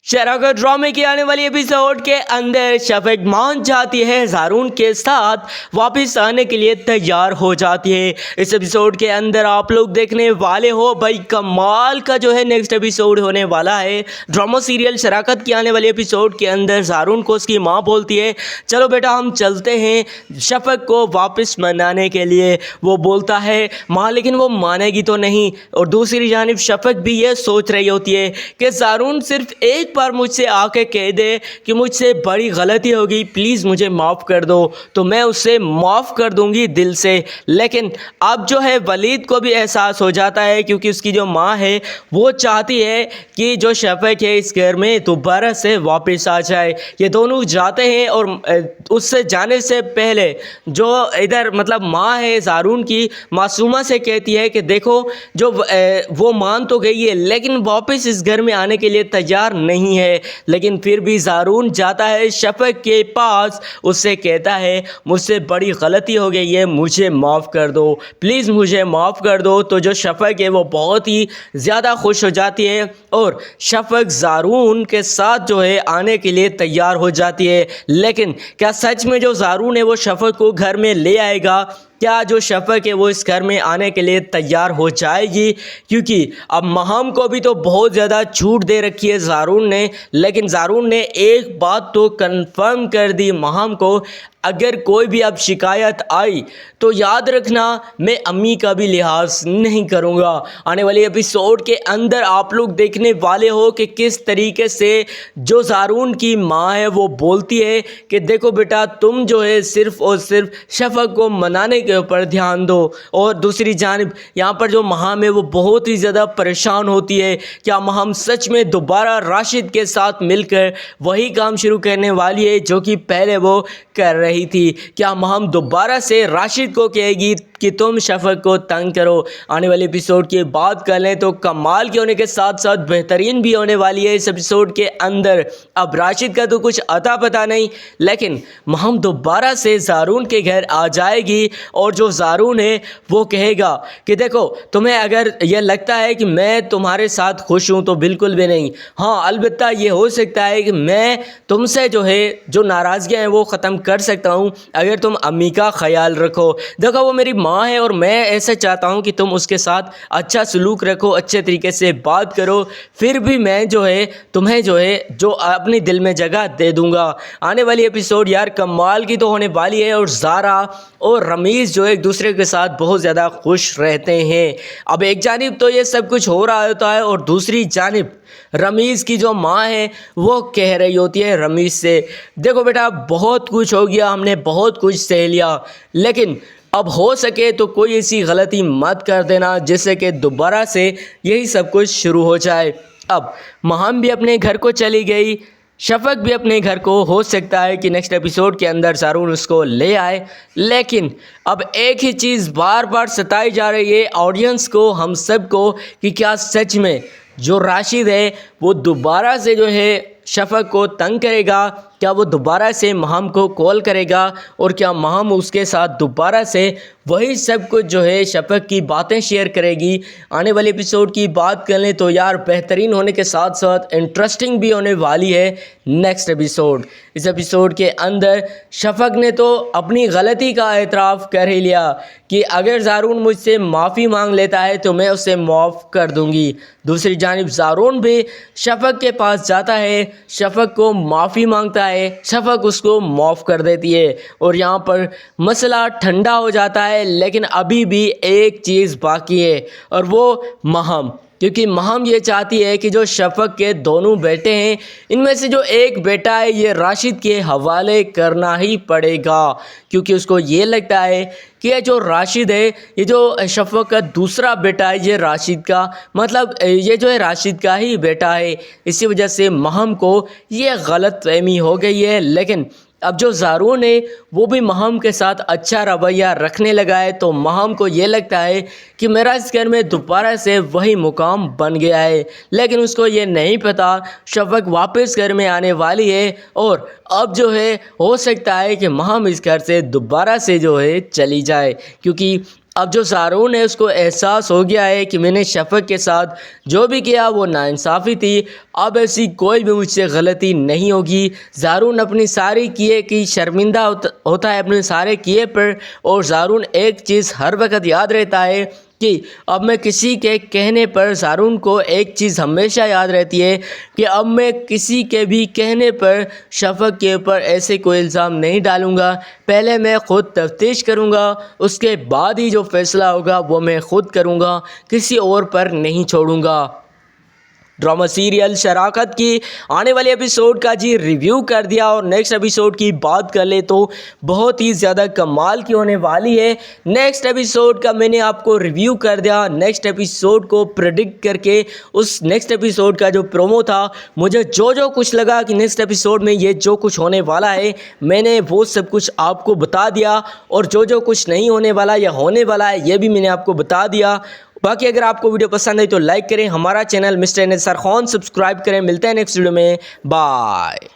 शराकत ड्रामे की आने वाली एपिसोड के अंदर शफक मान जाती है ज़ारून के साथ वापस आने के लिए तैयार हो जाती है। इस एपिसोड के अंदर आप लोग देखने वाले हो भाई कमाल का जो है नेक्स्ट एपिसोड होने वाला है। ड्रामा सीरियल शराकत की आने वाली एपिसोड के अंदर ज़ारून को उसकी माँ बोलती है चलो बेटा हम चलते हैं शफक को वापस मनाने के लिए। वो बोलता है माँ लेकिन वो मानेगी तो नहीं। और दूसरी जानिब शफक भी ये सोच रही होती है कि ज़ारून सिर्फ एक बार मुझसे आके कह दे कि मुझसे बड़ी गलती होगी प्लीज़ मुझे माफ़ कर दो तो मैं उससे माफ़ कर दूंगी दिल से। लेकिन अब जो है वलीद को भी एहसास हो जाता है क्योंकि उसकी जो माँ है वो चाहती है कि जो शफक है इस घर में दोबारा से वापस आ जाए। ये दोनों जाते हैं और उससे जाने से पहले जो इधर मतलब माँ है ज़ारून की मासूमा से कहती है कि देखो जो वो मान तो गई है लेकिन वापस इस घर में आने के लिए तैयार नहीं है। लेकिन फिर भी ज़ारून जाता है शफक के पास, उससे कहता है मुझसे बड़ी गलती हो गई है मुझे माफ़ कर दो प्लीज़ मुझे माफ़ कर दो। तो जो शफक है वो बहुत ही ज़्यादा खुश हो जाती है और शफक ज़ारून के साथ जो है आने के लिए तैयार हो जाती है। लेकिन क्या सच में जो ज़ारून है वो शफक को घर में ले आएगा? क्या जो शफक है वो इस घर में आने के लिए तैयार हो जाएगी? क्योंकि अब महम को भी तो बहुत ज़्यादा छूट दे रखी है ज़ारून ने। लेकिन ज़ारून ने एक बात तो कंफर्म कर दी महम को, अगर कोई भी अब शिकायत आई तो याद रखना मैं अम्मी का भी लिहाज नहीं करूँगा। आने वाले एपिसोड के अंदर आप लोग देखने वाले हो कि किस तरीके से जो ज़ारून की माँ है वो बोलती है कि देखो बेटा तुम जो है सिर्फ़ और सिर्फ शफक को मनाने के ऊपर ध्यान दो। और दूसरी जानिब यहाँ पर जो महम है वो बहुत ही ज़्यादा परेशान होती है। क्या महम सच में दोबारा राशिद के साथ मिलकर वही काम शुरू करने वाली है जो कि पहले वो कर रही थी? क्या महम दोबारा से राशिद को कहेगी कि तुम शफक को तंग करो? आने वाले एपिसोड की बात कर लें तो कमाल के होने के साथ साथ बेहतरीन भी होने वाली है इस एपिसोड के अंदर। अब राशिद का तो कुछ अता पता नहीं लेकिन महम दोबारा से ज़ारून के घर आ जाएगी और जो ज़ारून है वो कहेगा कि देखो तुम्हें अगर यह लगता है कि मैं तुम्हारे साथ खुश हूँ तो बिल्कुल भी नहीं। हाँ अलबत्ता ये हो सकता है कि मैं तुमसे जो है जो नाराज़गियाँ हैं वो ख़त्म कर सकता हूँ अगर तुम अम्मी का ख्याल रखो। देखो वो मेरी माँ है और मैं ऐसा चाहता हूँ कि तुम उसके साथ अच्छा सलूक रखो, अच्छे तरीके से बात करो, फिर भी मैं जो है तुम्हें जो है जो अपनी दिल में जगह दे दूँगा। आने वाली एपिसोड यार कमाल की तो होने वाली है और ज़ारा और रमीज़ जो एक दूसरे के साथ बहुत ज़्यादा खुश रहते हैं। अब एक जानिब तो ये सब कुछ हो रहा होता है और दूसरी जानिब रमीज़ की जो माँ है वो कह रही होती है रमीज़ से देखो बेटा बहुत कुछ हो गया, हमने बहुत कुछ सह लिया लेकिन अब हो सके तो कोई ऐसी गलती मत कर देना जिससे कि दोबारा से यही सब कुछ शुरू हो जाए। अब महम भी अपने घर को चली गई, शफक भी अपने घर को, हो सकता है कि नेक्स्ट एपिसोड के अंदर ज़ारून उसको ले आए। लेकिन अब एक ही चीज़ बार बार सताई जा रही है ऑडियंस को, हम सब को, कि क्या सच में जो राशिद है वो दोबारा से जो है शफक को तंग करेगा? क्या वो दोबारा से महम को कॉल करेगा और क्या महम उसके साथ दोबारा से वही सब कुछ जो है शफक की बातें शेयर करेगी? आने वाले एपिसोड की बात कर लें तो यार बेहतरीन होने के साथ साथ इंटरेस्टिंग भी होने वाली है नेक्स्ट एपिसोड। इस एपिसोड के अंदर शफक ने तो अपनी गलती का एतराफ़ कर ही लिया कि अगर ज़ारून मुझसे माफ़ी मांग लेता है तो मैं उसे माफ़ कर दूंगी। दूसरी जानिब ज़ारून भी शफक के पास जाता है, शफक को माफ़ी मांगता है, शफक उसको माफ़ कर देती है और यहाँ पर मसला ठंडा हो जाता है। लेकिन अभी भी एक चीज़ बाकी है और वो महम, क्योंकि महम ये चाहती है कि जो शफक के दोनों बेटे हैं इनमें से जो एक बेटा है ये राशिद के हवाले करना ही पड़ेगा, क्योंकि उसको ये लगता है कि ये जो राशिद है ये जो शफक का दूसरा बेटा है ये राशिद का मतलब ये जो है राशिद का ही बेटा है। इसी वजह से महम को ये गलतफहमी हो गई है। लेकिन अब जो ज़ारून है वो भी महम के साथ अच्छा रवैया रखने लगा है तो महम को ये लगता है कि मेरा इस घर में दोबारा से वही मुकाम बन गया है। लेकिन उसको ये नहीं पता शफक वापस घर में आने वाली है और अब जो है हो सकता है कि महम इस घर से दोबारा से जो है चली जाए, क्योंकि اب جو زارون ہے اس کو احساس ہو گیا ہے کہ میں نے شفق کے ساتھ جو بھی کیا وہ ناانصافی تھی، اب ایسی کوئی بھی مجھ سے غلطی نہیں ہوگی۔ زارون اپنی ساری کیے کی شرمندہ ہوتا ہے اپنے سارے کیے پر، اور زارون ایک چیز ہر وقت یاد رہتا ہے کہ اب میں کسی کے کہنے پر، زارون کو ایک چیز ہمیشہ یاد رہتی ہے کہ اب میں کسی کے بھی کہنے پر شفق کے اوپر ایسے کوئی الزام نہیں ڈالوں گا، پہلے میں خود تفتیش کروں گا، اس کے بعد ہی جو فیصلہ ہوگا وہ میں خود کروں گا، کسی اور پر نہیں چھوڑوں گا۔ ڈرامہ سیریل شراکت کی آنے والے ایپیسوڈ کا ریویو کر دیا، اور نیکسٹ ایپیسوڈ کی بات کر لے تو بہت ہی زیادہ کمال کی ہونے والی ہے۔ نیکسٹ ایپیسوڈ کا میں نے آپ کو ریویو کر دیا، نیکسٹ ایپیسوڈ کو پریڈکٹ کر کے اس نیکسٹ ایپیسوڈ کا جو پرومو تھا، مجھے جو کچھ لگا کہ نیکسٹ ایپیسوڈ میں یہ جو کچھ ہونے والا ہے، میں نے وہ سب کچھ آپ کو بتا دیا، اور جو کچھ نہیں ہونے والا یا ہونے والا ہے یہ بھی میں نے آپ کو بتا دیا۔ باقی اگر آپ کو ویڈیو پسند آئی تو لائک کریں، ہمارا چینل مسٹر انصار خان سبسکرائب کریں۔ ملتے ہیں نیکسٹ ویڈیو میں، بائے۔